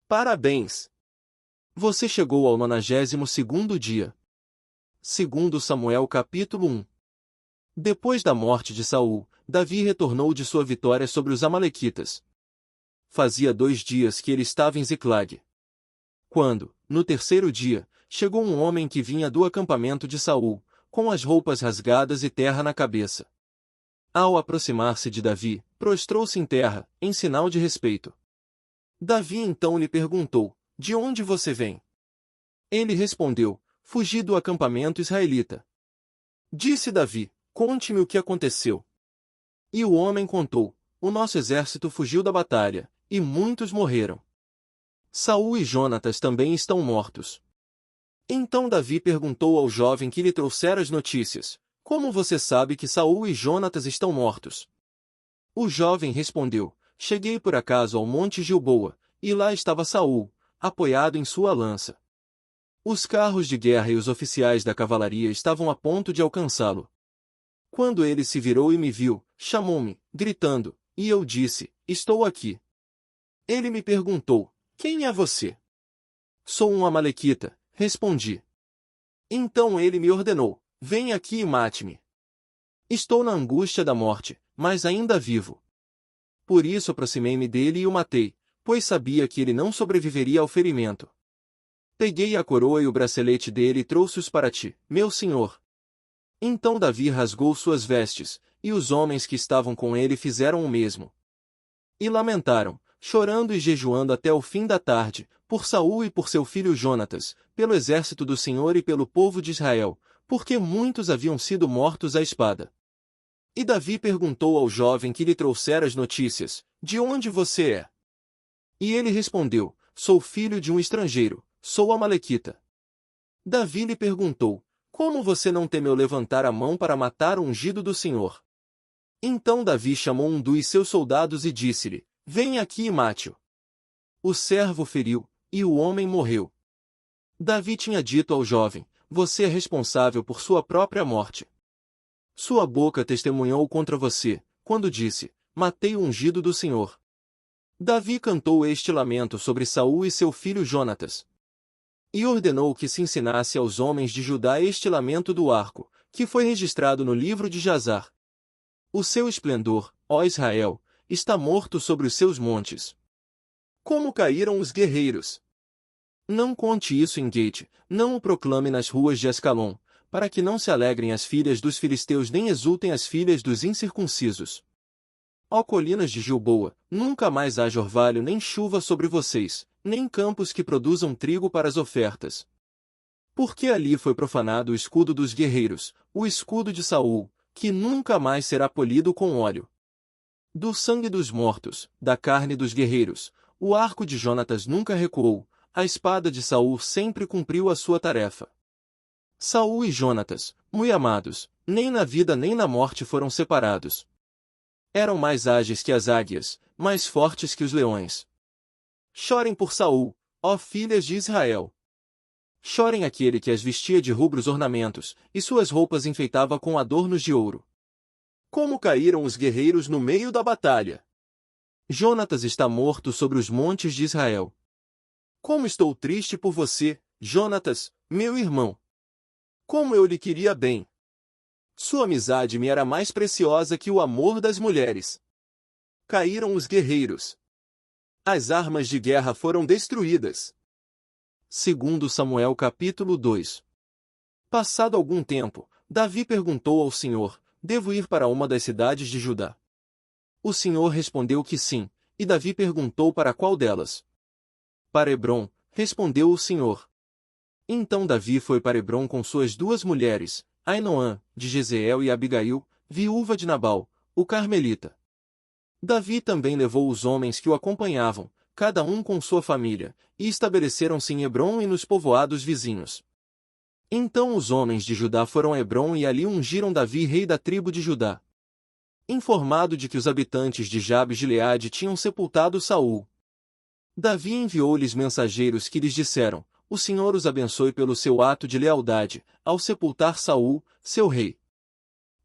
Parabéns! Você chegou ao 92º dia. Segundo Samuel capítulo 1. Depois da morte de Saul, Davi retornou de sua vitória sobre os amalequitas. Fazia 2 dias que ele estava em Ziclag. Quando, no 3º dia, chegou um homem que vinha do acampamento de Saul, com as roupas rasgadas e terra na cabeça. Ao aproximar-se de Davi, prostrou-se em terra, em sinal de respeito. Davi então lhe perguntou: de onde você vem? Ele respondeu: fugi do acampamento israelita. Disse Davi: conte-me o que aconteceu. E o homem contou: o nosso exército fugiu da batalha, e muitos morreram. Saul e Jonatas também estão mortos. Então Davi perguntou ao jovem que lhe trouxera as notícias: como você sabe que Saul e Jonatas estão mortos? O jovem respondeu: cheguei por acaso ao monte Gilboa, e lá estava Saul, apoiado em sua lança. Os carros de guerra e os oficiais da cavalaria estavam a ponto de alcançá-lo. Quando ele se virou e me viu, chamou-me, gritando, e eu disse: estou aqui. Ele me perguntou: quem é você? Sou um amalequita, respondi. Então ele me ordenou: vem aqui e mate-me. Estou na angústia da morte, mas ainda vivo. Por isso aproximei-me dele e o matei, pois sabia que ele não sobreviveria ao ferimento. Peguei a coroa e o bracelete dele e trouxe-os para ti, meu senhor. Então Davi rasgou suas vestes, e os homens que estavam com ele fizeram o mesmo. E lamentaram, chorando e jejuando até o fim da tarde, por Saul e por seu filho Jonatas, pelo exército do Senhor e pelo povo de Israel, porque muitos haviam sido mortos à espada. E Davi perguntou ao jovem que lhe trouxera as notícias: de onde você é? E ele respondeu: sou filho de um estrangeiro, sou amalequita. Davi lhe perguntou: como você não temeu levantar a mão para matar o ungido do Senhor? Então Davi chamou um dos seus soldados e disse-lhe: vem aqui e mate-o. O servo feriu, e o homem morreu. Davi tinha dito ao jovem: você é responsável por sua própria morte. Sua boca testemunhou contra você, quando disse: matei o ungido do Senhor. Davi cantou este lamento sobre Saul e seu filho Jonatas. E ordenou que se ensinasse aos homens de Judá este lamento do arco, que foi registrado no livro de Jazar. O seu esplendor, ó Israel, está morto sobre os seus montes. Como caíram os guerreiros! Não conte isso em Gate, não o proclame nas ruas de Ascalon, para que não se alegrem as filhas dos filisteus nem exultem as filhas dos incircuncisos. Ó colinas de Gilboa, nunca mais haja orvalho nem chuva sobre vocês, nem campos que produzam trigo para as ofertas. Porque ali foi profanado o escudo dos guerreiros, o escudo de Saul, que nunca mais será polido com óleo. Do sangue dos mortos, da carne dos guerreiros, o arco de Jonatas nunca recuou, a espada de Saul sempre cumpriu a sua tarefa. Saul e Jonatas, muito amados, nem na vida nem na morte foram separados. Eram mais ágeis que as águias, mais fortes que os leões. Chorem por Saul, ó filhas de Israel. Chorem aquele que as vestia de rubros ornamentos, e suas roupas enfeitava com adornos de ouro. Como caíram os guerreiros no meio da batalha! Jonatas está morto sobre os montes de Israel. Como estou triste por você, Jonatas, meu irmão! Como eu lhe queria bem! Sua amizade me era mais preciosa que o amor das mulheres. Caíram os guerreiros. As armas de guerra foram destruídas. Segundo Samuel capítulo 2. Passado algum tempo, Davi perguntou ao Senhor: devo ir para uma das cidades de Judá? O Senhor respondeu que sim, e Davi perguntou para qual delas. Para Hebrom, respondeu o Senhor. Então Davi foi para Hebrom com suas 2 mulheres, Ainoã, de Jezreel e Abigail, viúva de Nabal, o carmelita. Davi também levou os homens que o acompanhavam, cada um com sua família, e estabeleceram-se em Hebrom e nos povoados vizinhos. Então os homens de Judá foram a Hebrom e ali ungiram Davi rei da tribo de Judá. Informado de que os habitantes de Jabes-Gileade tinham sepultado Saul, Davi enviou-lhes mensageiros que lhes disseram: o Senhor os abençoe pelo seu ato de lealdade, ao sepultar Saul, seu rei.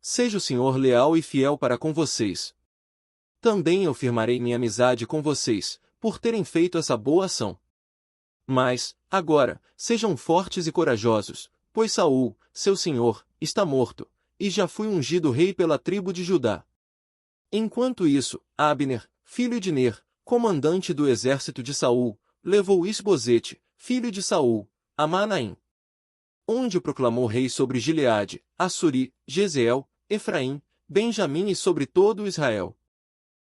Seja o Senhor leal e fiel para com vocês. Também eu firmarei minha amizade com vocês, por terem feito essa boa ação. Mas, agora, sejam fortes e corajosos, pois Saul, seu senhor, está morto, e já fui ungido rei pela tribo de Judá. Enquanto isso, Abner, filho de Ner, comandante do exército de Saul, levou Isbosete, filho de Saul, a Manaim, onde o proclamou rei sobre Gileade, Assuri, Jezeel, Efraim, Benjamim e sobre todo Israel.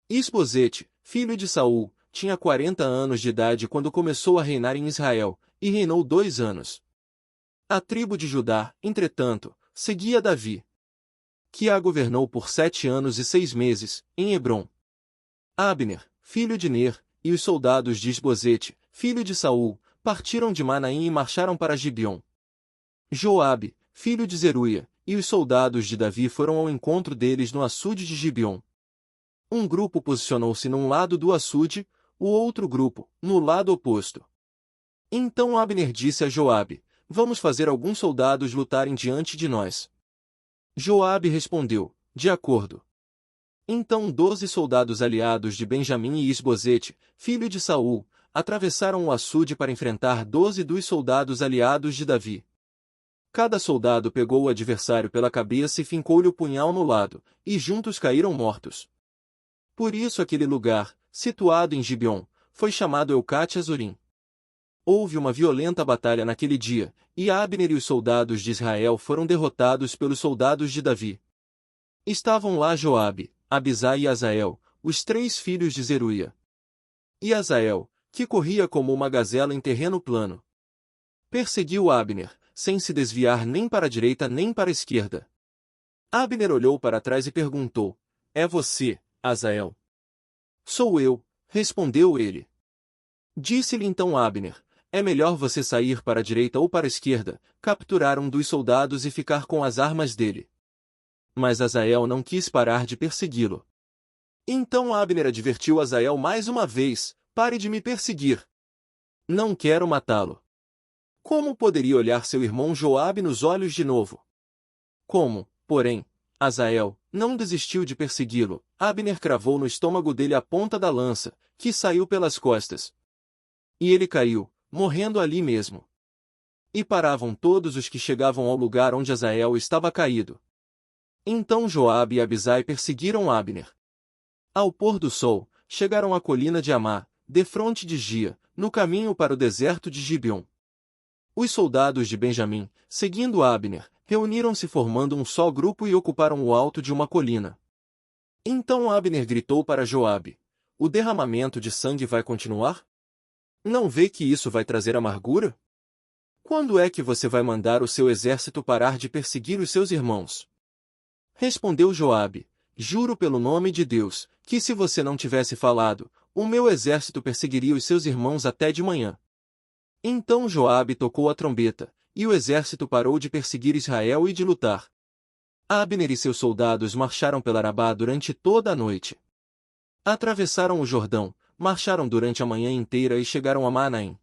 Isbosete, filho de Saul, tinha 40 anos de idade quando começou a reinar em Israel, e reinou 2 anos. A tribo de Judá, entretanto, seguia Davi, que a governou por 7 anos e 6 meses, em Hebrom. Abner, filho de Ner, e os soldados de Isbosete, filho de Saul, partiram de Manaim e marcharam para Gibeon. Joabe, filho de Zeruia, e os soldados de Davi foram ao encontro deles no açude de Gibeon. Um grupo posicionou-se num lado do açude, o outro grupo, no lado oposto. Então Abner disse a Joabe: Vamos fazer alguns soldados lutarem diante de nós. Joabe respondeu: De acordo. Então 12 soldados aliados de Benjamim e Isbosete, filho de Saul, atravessaram o açude para enfrentar 12 dos soldados aliados de Davi. Cada soldado pegou o adversário pela cabeça e fincou-lhe o punhal no lado, e juntos caíram mortos. Por isso aquele lugar, situado em Gibeon, foi chamado Eucate Azurim. Houve uma violenta batalha naquele dia, e Abner e os soldados de Israel foram derrotados pelos soldados de Davi. Estavam lá Joabe, Abisai e Azael, os 3 filhos de Zeruia. E Azael, que corria como uma gazela em terreno plano, perseguiu Abner, sem se desviar nem para a direita nem para a esquerda. Abner olhou para trás e perguntou: É você, Azael? Sou eu, respondeu ele. Disse-lhe então Abner: É melhor você sair para a direita ou para a esquerda, capturar um dos soldados e ficar com as armas dele. Mas Azael não quis parar de persegui-lo. Então Abner advertiu Azael mais uma vez: Pare de me perseguir. Não quero matá-lo. Como poderia olhar seu irmão Joabe nos olhos de novo? Como, porém, Azael não desistiu de persegui-lo, Abner cravou no estômago dele a ponta da lança, que saiu pelas costas. E ele caiu, morrendo ali mesmo. E paravam todos os que chegavam ao lugar onde Azael estava caído. Então Joabe e Abisai perseguiram Abner. Ao pôr do sol, chegaram à colina de Amá, defronte de Gia, no caminho para o deserto de Gibeon. Os soldados de Benjamim, seguindo Abner, reuniram-se formando um só grupo e ocuparam o alto de uma colina. Então Abner gritou para Joabe: O derramamento de sangue vai continuar? Não vê que isso vai trazer amargura? Quando é que você vai mandar o seu exército parar de perseguir os seus irmãos? Respondeu Joabe: Juro pelo nome de Deus, que se você não tivesse falado, o meu exército perseguiria os seus irmãos até de manhã. Então Joabe tocou a trombeta, e o exército parou de perseguir Israel e de lutar. Abner e seus soldados marcharam pela Arabá durante toda a noite. Atravessaram o Jordão, marcharam durante a manhã inteira e chegaram a Manaim.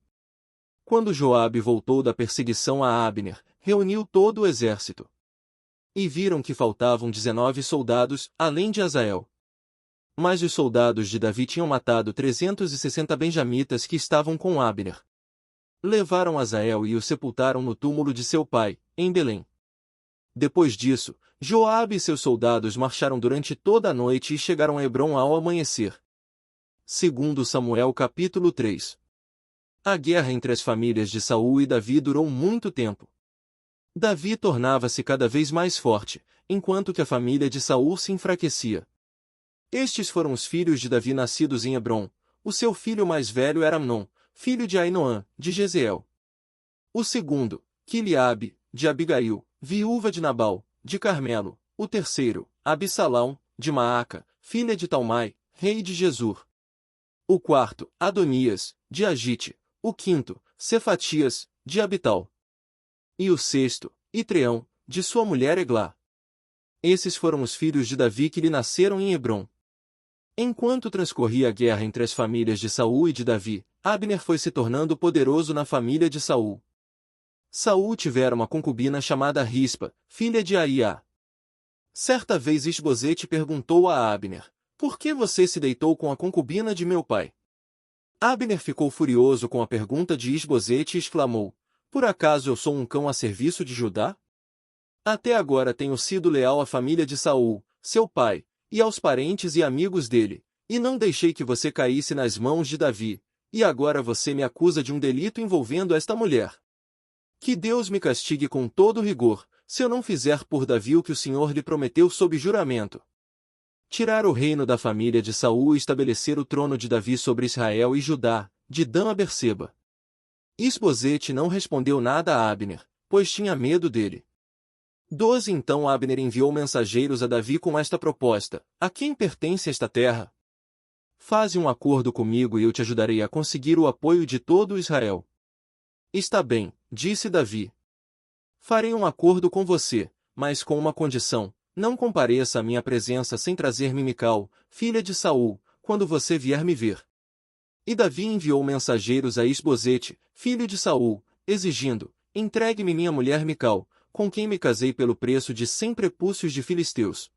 Quando Joabe voltou da perseguição a Abner, reuniu todo o exército. E viram que faltavam 19 soldados, além de Azael. Mas os soldados de Davi tinham matado 360 benjamitas que estavam com Abner. Levaram Azael e o sepultaram no túmulo de seu pai, em Belém. Depois disso, Joabe e seus soldados marcharam durante toda a noite e chegaram a Hebrom ao amanhecer. Segundo Samuel capítulo 3. A guerra entre as famílias de Saul e Davi durou muito tempo. Davi tornava-se cada vez mais forte, enquanto que a família de Saul se enfraquecia. Estes foram os filhos de Davi nascidos em Hebrom. O seu filho mais velho era Amnon, filho de Ainoã, de Jezeel. O segundo, Quileabe, de Abigail, viúva de Nabal, de Carmelo. O terceiro, Absalão, de Maaca, filha de Talmai, rei de Gesur. O quarto, Adonias, de Agite. O quinto, Cefatias, de Abital. E o sexto, Itreão, de sua mulher Eglá. Esses foram os filhos de Davi que lhe nasceram em Hebrom. Enquanto transcorria a guerra entre as famílias de Saul e de Davi, Abner foi se tornando poderoso na família de Saul. Saul tivera uma concubina chamada Rispa, filha de Aiá. Certa vez Isbosete perguntou a Abner: Por que você se deitou com a concubina de meu pai? Abner ficou furioso com a pergunta de Isbosete e exclamou: Por acaso eu sou um cão a serviço de Judá? Até agora tenho sido leal à família de Saul, seu pai, e aos parentes e amigos dele, e não deixei que você caísse nas mãos de Davi, e agora você me acusa de um delito envolvendo esta mulher. Que Deus me castigue com todo rigor, se eu não fizer por Davi o que o Senhor lhe prometeu sob juramento. Tirar o reino da família de Saul e estabelecer o trono de Davi sobre Israel e Judá, de Dan a Berseba. Isbosete não respondeu nada a Abner, pois tinha medo dele. 12 Então Abner enviou mensageiros a Davi com esta proposta: A quem pertence esta terra? Faze um acordo comigo e eu te ajudarei a conseguir o apoio de todo Israel. Está bem, disse Davi. Farei um acordo com você, mas com uma condição: não compareça à minha presença sem trazer-me Mical, filha de Saul, quando você vier me ver. E Davi enviou mensageiros a Isbosete, filho de Saul, exigindo: Entregue-me minha mulher Mical, com quem me casei pelo preço de 100 prepúcios de filisteus.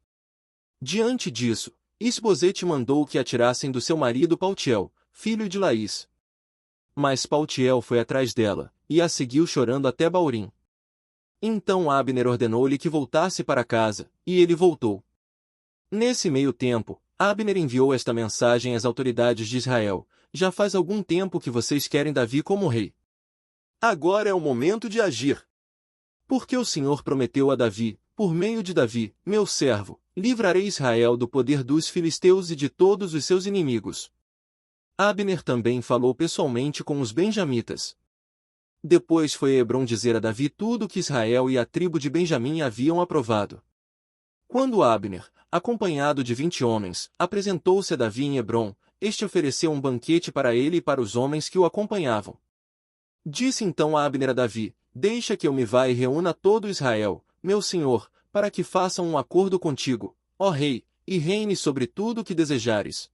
Diante disso, Isbosete mandou que a tirassem do seu marido Paltiel, filho de Laís. Mas Paltiel foi atrás dela, e a seguiu chorando até Baurim. Então Abner ordenou-lhe que voltasse para casa, e ele voltou. Nesse meio tempo, Abner enviou esta mensagem às autoridades de Israel: Já faz algum tempo que vocês querem Davi como rei. Agora é o momento de agir. Porque o Senhor prometeu a Davi: Por meio de Davi, meu servo, livrarei Israel do poder dos filisteus e de todos os seus inimigos. Abner também falou pessoalmente com os benjamitas. Depois foi a Hebrom dizer a Davi tudo o que Israel e a tribo de Benjamim haviam aprovado. Quando Abner, acompanhado de 20 homens, apresentou-se a Davi em Hebrom, este ofereceu um banquete para ele e para os homens que o acompanhavam. Disse então Abner a Davi: Deixa que eu me vá e reúna todo Israel, meu senhor, para que façam um acordo contigo, ó rei, e reine sobre tudo o que desejares.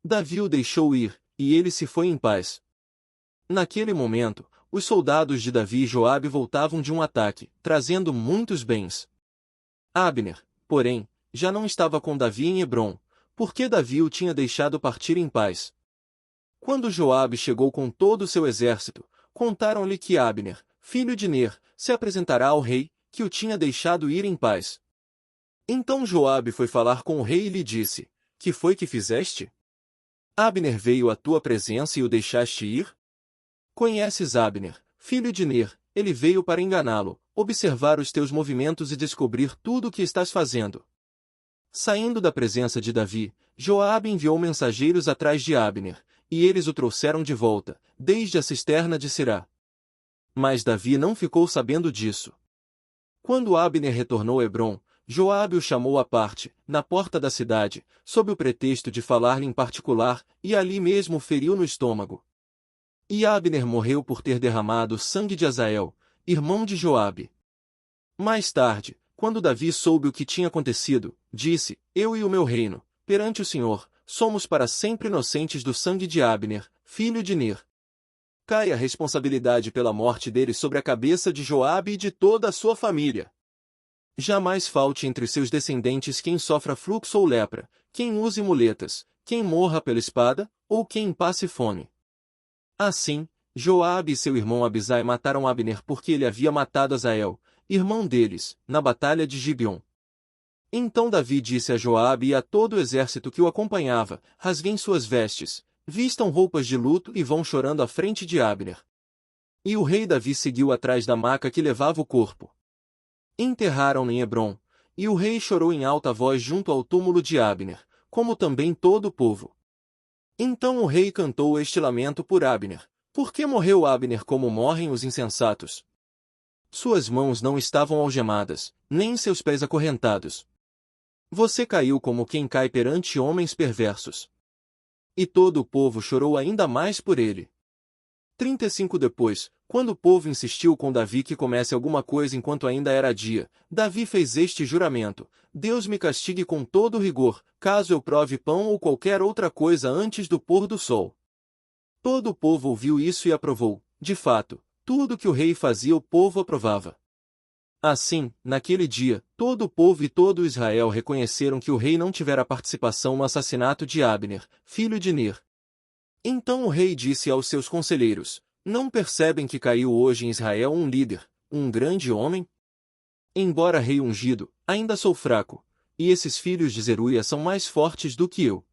Davi o deixou ir, e ele se foi em paz. Naquele momento, os soldados de Davi e Joabe voltavam de um ataque, trazendo muitos bens. Abner, porém, já não estava com Davi em Hebrom, porque Davi o tinha deixado partir em paz. Quando Joabe chegou com todo o seu exército, contaram-lhe que Abner, filho de Ner, se apresentará ao rei, que o tinha deixado ir em paz. Então Joabe foi falar com o rei e lhe disse: Que foi que fizeste? Abner veio à tua presença e o deixaste ir? Conheces Abner, filho de Ner, ele veio para enganá-lo, observar os teus movimentos e descobrir tudo o que estás fazendo. Saindo da presença de Davi, Joabe enviou mensageiros atrás de Abner, e eles o trouxeram de volta, desde a cisterna de Sirá. Mas Davi não ficou sabendo disso. Quando Abner retornou a Hebrom, Joabe o chamou à parte, na porta da cidade, sob o pretexto de falar-lhe em particular, e ali mesmo o feriu no estômago. E Abner morreu por ter derramado o sangue de Azael, irmão de Joabe. Mais tarde, quando Davi soube o que tinha acontecido, disse: Eu e o meu reino, perante o Senhor, somos para sempre inocentes do sangue de Abner, filho de Ner. Cai a responsabilidade pela morte dele sobre a cabeça de Joabe e de toda a sua família. Jamais falte entre seus descendentes quem sofra fluxo ou lepra, quem use muletas, quem morra pela espada, ou quem passe fome. Assim, Joabe e seu irmão Abisai mataram Abner porque ele havia matado Azael, irmão deles, na batalha de Gibeon. Então Davi disse a Joabe e a todo o exército que o acompanhava: Rasguem suas vestes, vistam roupas de luto e vão chorando à frente de Abner. E o rei Davi seguiu atrás da maca que levava o corpo. Enterraram-no em Hebrom, e o rei chorou em alta voz junto ao túmulo de Abner, como também todo o povo. Então o rei cantou este lamento por Abner: Por que morreu Abner como morrem os insensatos? Suas mãos não estavam algemadas, nem seus pés acorrentados. Você caiu como quem cai perante homens perversos. E todo o povo chorou ainda mais por ele. 35 Depois, quando o povo insistiu com Davi que comesse alguma coisa enquanto ainda era dia, Davi fez este juramento: Deus me castigue com todo rigor, caso eu prove pão ou qualquer outra coisa antes do pôr do sol. Todo o povo ouviu isso e aprovou. De fato, tudo que o rei fazia o povo aprovava. Assim, naquele dia, todo o povo e todo Israel reconheceram que o rei não tivera participação no assassinato de Abner, filho de Ner. Então o rei disse aos seus conselheiros: Não percebem que caiu hoje em Israel um líder, um grande homem? Embora rei ungido, ainda sou fraco, e esses filhos de Zeruia são mais fortes do que eu.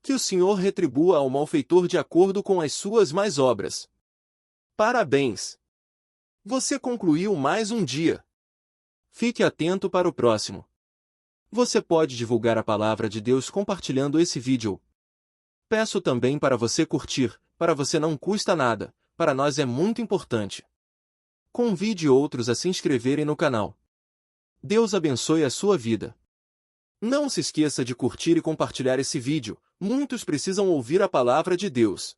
Que o Senhor retribua ao malfeitor de acordo com as suas más obras. Parabéns! Você concluiu mais um dia. Fique atento para o próximo. Você pode divulgar a palavra de Deus compartilhando esse vídeo. Peço também para você curtir, para você não custa nada, para nós é muito importante. Convide outros a se inscreverem no canal. Deus abençoe a sua vida. Não se esqueça de curtir e compartilhar esse vídeo, muitos precisam ouvir a palavra de Deus.